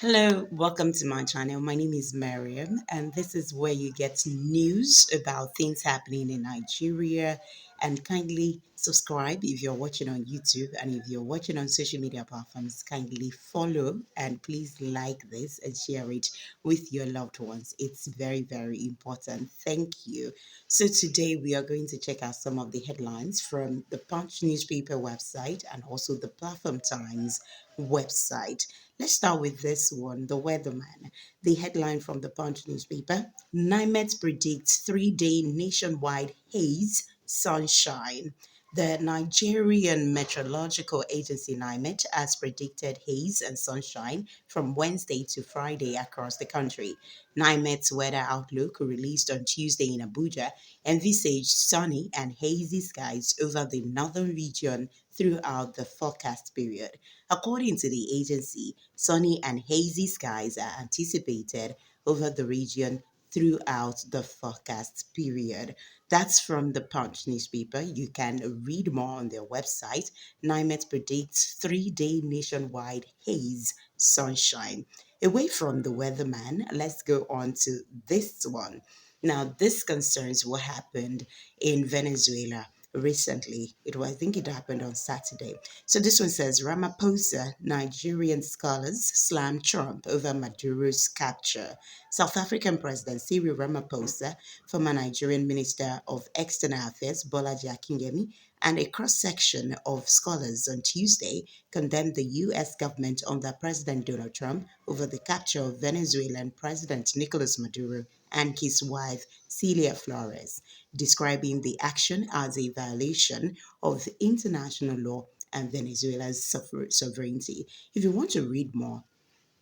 Hello, welcome to my channel. My name is Maryam, and this is where you get news about things happening in Nigeria. And kindly subscribe if you're watching on YouTube, and if you're watching on social media platforms, kindly follow and please like this and share it with your loved ones. It's very, very important. Thank you. So, today we are going to check out some of the headlines from the Punch newspaper website and also the Platform Times website. Let's start with this one, the weatherman. The headline from the Punch newspaper: NIMET predicts 3 day nationwide haze, sunshine. The Nigerian Meteorological Agency NIMET has predicted haze and sunshine from Wednesday to Friday across the country. NIMET's weather outlook, released on Tuesday in Abuja, envisaged sunny and hazy skies over the northern region throughout the forecast period. According to the agency, sunny and hazy skies are anticipated over the region throughout the forecast period. That's from the Punch newspaper. You can read more on their website. NIMET predicts 3 day nationwide haze, sunshine. Away from the weatherman, let's go on to this one. Now, this concerns what happened in Venezuela recently. I think it happened on Saturday. So this one says Ramaphosa, Nigerian scholars slam Trump over Maduro's capture. South African President Cyril Ramaphosa, former Nigerian Minister of External Affairs Bolaji Akingemi, and a cross section of scholars on Tuesday condemned the U.S. government under President Donald Trump over the capture of Venezuelan President Nicolas Maduro and his wife Celia Flores, describing the action as a violation of international law and Venezuela's sovereignty. If you want to read more,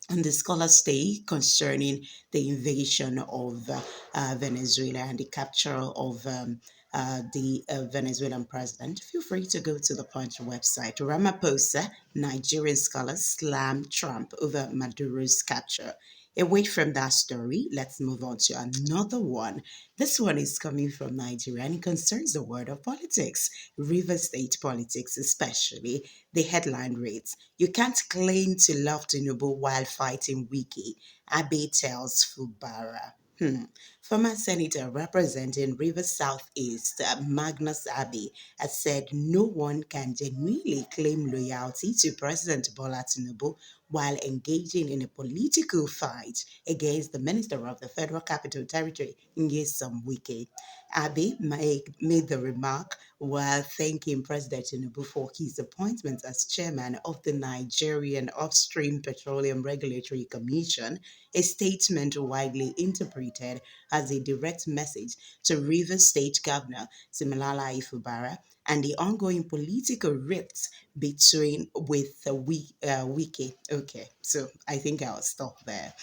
and the scholars say concerning the invasion of Venezuela and the capture of the Venezuelan president, feel free to go to the Punch website. Ramaphosa, Nigerian scholars slam Trump over Maduro's capture. Away from that story, let's move on to another one. This one is coming from Nigeria and it concerns the world of politics, River State politics especially. The headline reads, "You can't claim to love Tinubu while fighting Wiki," Abe tells Fubara. Former Senator representing Rivers Southeast, Magnus Abe, has said no one can genuinely claim loyalty to President Bola Tinubu while engaging in a political fight against the Minister of the Federal Capital Territory, Nyesom Wike. Abe made the remark while thanking President Tinubu for his appointment as chairman of the Nigerian Upstream Petroleum Regulatory Commission, a statement widely interpreted as a direct message to Rivers State Governor Simalala Ifubara and the ongoing political rifts between with Wiki. Okay, so I think I'll stop there.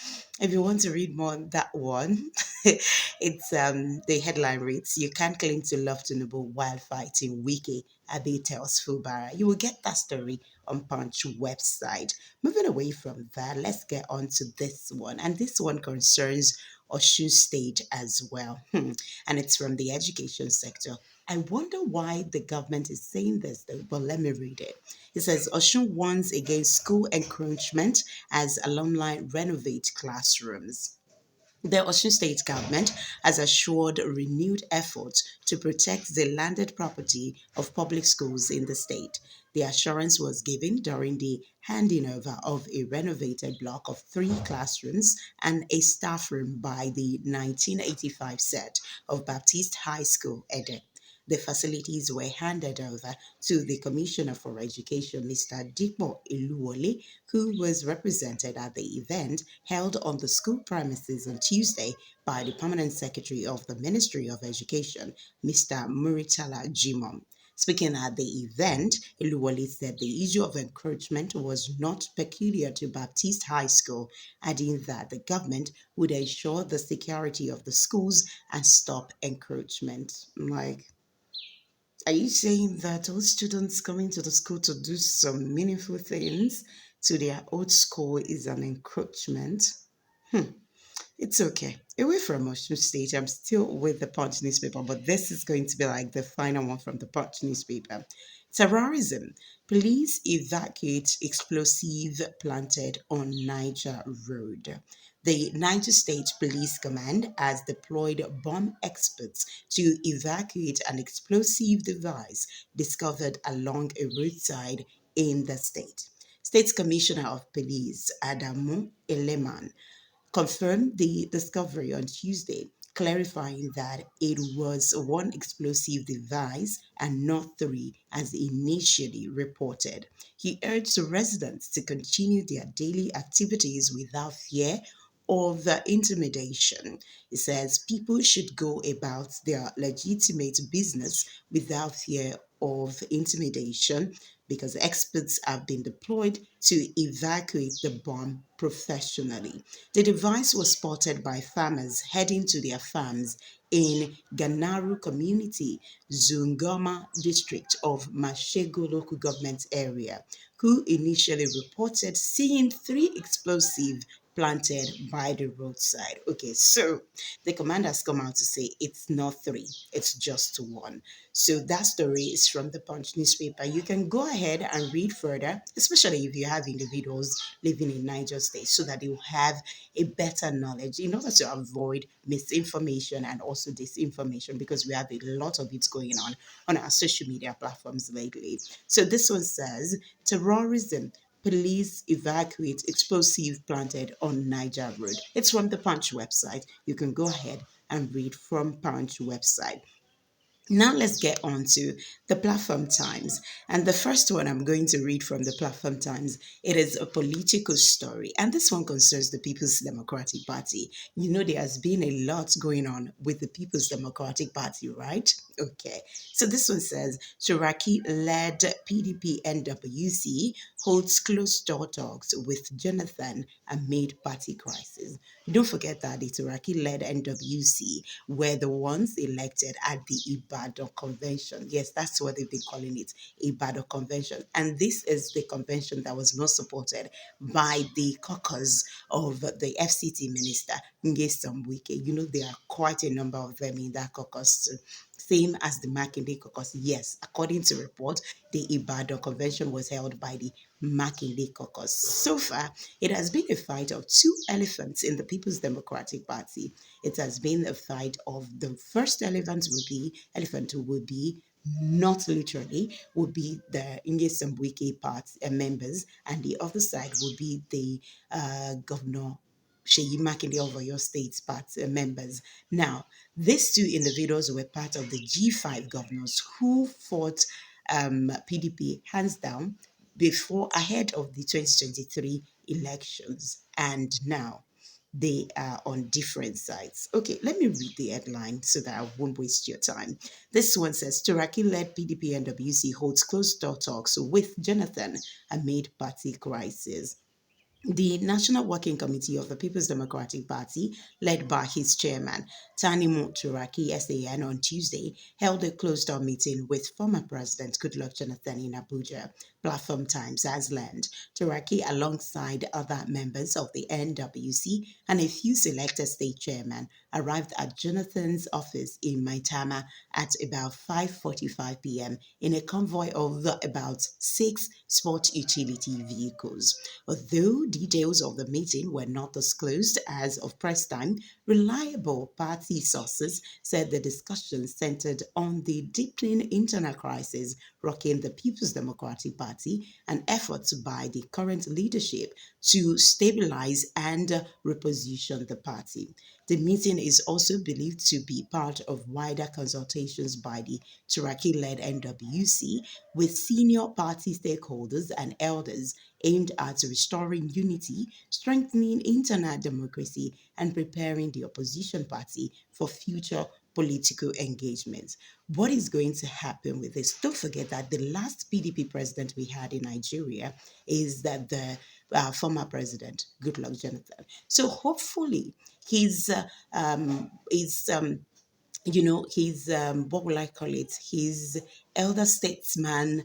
If you want to read more on that one, it's the headline reads, "You can't claim to love Tinubu while fighting Wiki," Abe tells Fubara. You will get that story on Punch website. Moving away from that, let's get on to this one. And this one concerns Osun State as well. And it's from the education sector. I wonder why the government is saying this though, but let me read it. It says Osun warns against school encroachment as alumni renovate classrooms. The Osun State government has assured renewed efforts to protect the landed property of public schools in the state. The assurance was given during the handing over of a renovated block of 3 classrooms and a staff room by the 1985 set of Baptist High School, Ede. The facilities were handed over to the Commissioner for Education, Mr. Dipo Iluwole, who was represented at the event held on the school premises on Tuesday by the Permanent Secretary of the Ministry of Education, Mr. Muritala Jimom. Speaking at the event, Iluwale said the issue of encroachment was not peculiar to Baptist High School, adding that the government would ensure the security of the schools and stop encroachment. Like, are you saying that all students coming to the school to do some meaningful things to their old school is an encroachment? It's okay. Away from Ocean State, I'm still with the Punch newspaper, but this is going to be like the final one from the Punch newspaper. It Terrorism. Police evacuate explosive planted on Niger Road. The Niger State Police Command has deployed bomb experts to evacuate an explosive device discovered along a roadside in the state. State Commissioner of Police Adamu Eleman confirmed the discovery on Tuesday, clarifying that it was one explosive device and not three, as initially reported. He urged residents to continue their daily activities without fear of the intimidation. He says people should go about their legitimate business without fear of intimidation because experts have been deployed to evacuate the bomb professionally. The device was spotted by farmers heading to their farms in Ganaru Community, Zungoma district of Mashego local government area, who initially reported seeing three explosive planted by the roadside. Okay, so the command has come out to say it's not three, it's just one. So that story is from the Punch newspaper. You can go ahead and read further, especially if you have individuals living in Niger State, so that you have a better knowledge in order to avoid misinformation and also disinformation, because we have a lot of it going on our social media platforms lately. So this one says terrorism. Police evacuate explosive planted on Niger Road. It's from the Punch website. You can go ahead and read from Punch website. Now let's get on to the Platform Times. And the first one I'm going to read from the Platform Times, it is a political story. And this one concerns the People's Democratic Party. You know, there has been a lot going on with the People's Democratic Party, right? Okay. So this one says Shiraki-led PDP NWC holds closed-door talks with Jonathan amid party crisis. Don't forget that the Turaki-led NWC were the ones elected at the Ibadan Convention. Yes, that's what they've been calling it, Ibadan Convention. And this is the convention that was not supported by the caucus of the FCT minister, Ngesam Wike. You know, there are quite a number of them in that caucus too. Same as the Makinde caucus. Yes, according to report, the Ibadan Convention was held by the Makinde caucus. So far, it has been a fight of two elephants in the People's Democratic Party. It has been a fight of the first elephant would be not literally, would be the Inge Wiki party members, and the other side would be the governor Sheyi Makinde of your state's party members. Now, these two individuals were part of the G5 governors who fought PDP hands down before ahead of the 2023 elections, and now they are on different sides. Okay, let me read the headline so that I won't waste your time. This one says Turaki led PDP and WC holds closed door talks with Jonathan amid party crisis. The National Working Committee of the People's Democratic Party, led by his chairman, Tanimu Turaki SAN, on Tuesday, held a closed-door meeting with former President Goodluck Jonathan in Abuja. Platform Times has learned Turaki, alongside other members of the NWC and a few selected state chairmen, arrived at Jonathan's office in Maitama at about 5:45 p.m. in a convoy of about 6 sport utility vehicles. Although details of the meeting were not disclosed as of press time, reliable party sources said the discussion centered on the deepening internal crisis rocking the People's Democratic Party and efforts by the current leadership to stabilize and reposition the party. The meeting is also believed to be part of wider consultations by the Turaki-led NWC with senior party stakeholders and elders aimed at restoring unity, strengthening internal democracy, and preparing the opposition party for future political engagement. What is going to happen with this? Don't forget that the last PDP president we had in Nigeria is that the former president, Goodluck Jonathan. So hopefully his his what will I call it? His elder statesman,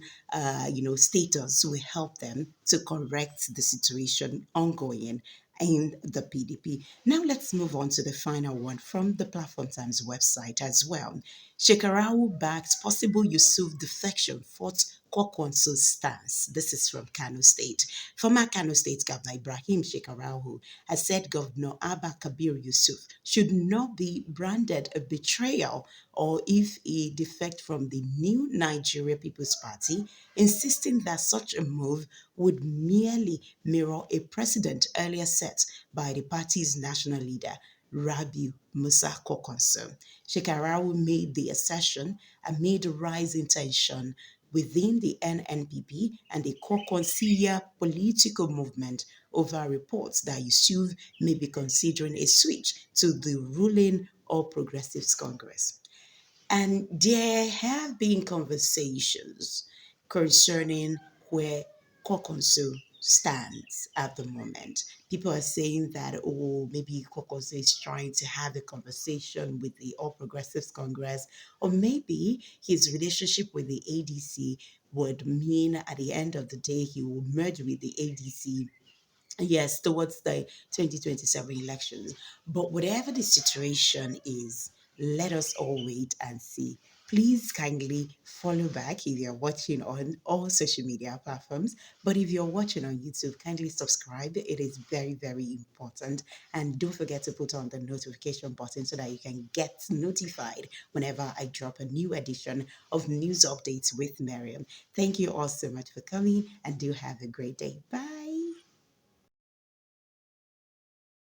status will help them to correct the situation ongoing in the PDP. Now let's move on to the final one from the Platform Times website as well. Shekarau backs possible Yusuf defection, fought Kokonso's stance. This is from Kano State. Former Kano State Governor Ibrahim Shekarau has said Governor Abba Kabir Yusuf should not be branded a betrayal or if he defect from the new Nigeria People's Party, insisting that such a move would merely mirror a precedent earlier set by the party's national leader, Rabiu Musa Kokonso. Shekarau made the assertion amid rising tension within the NNPP and the Kokonsia political movement over reports that Yusuf may be considering a switch to the ruling All Progressives Congress. And there have been conversations concerning where Kokonso stands at the moment. People are saying that, oh, maybe Kokonso is trying to have a conversation with the All Progressives Congress, or maybe his relationship with the ADC would mean at the end of the day he will merge with the ADC. Yes, towards the 2027 elections. But whatever the situation is, let us all wait and see. Please kindly follow back if you're watching on all social media platforms. But if you're watching on YouTube, kindly subscribe. It is very, very important. And don't forget to put on the notification button so that you can get notified whenever I drop a new edition of news updates with Maryam. Thank you all so much for coming and do have a great day. Bye.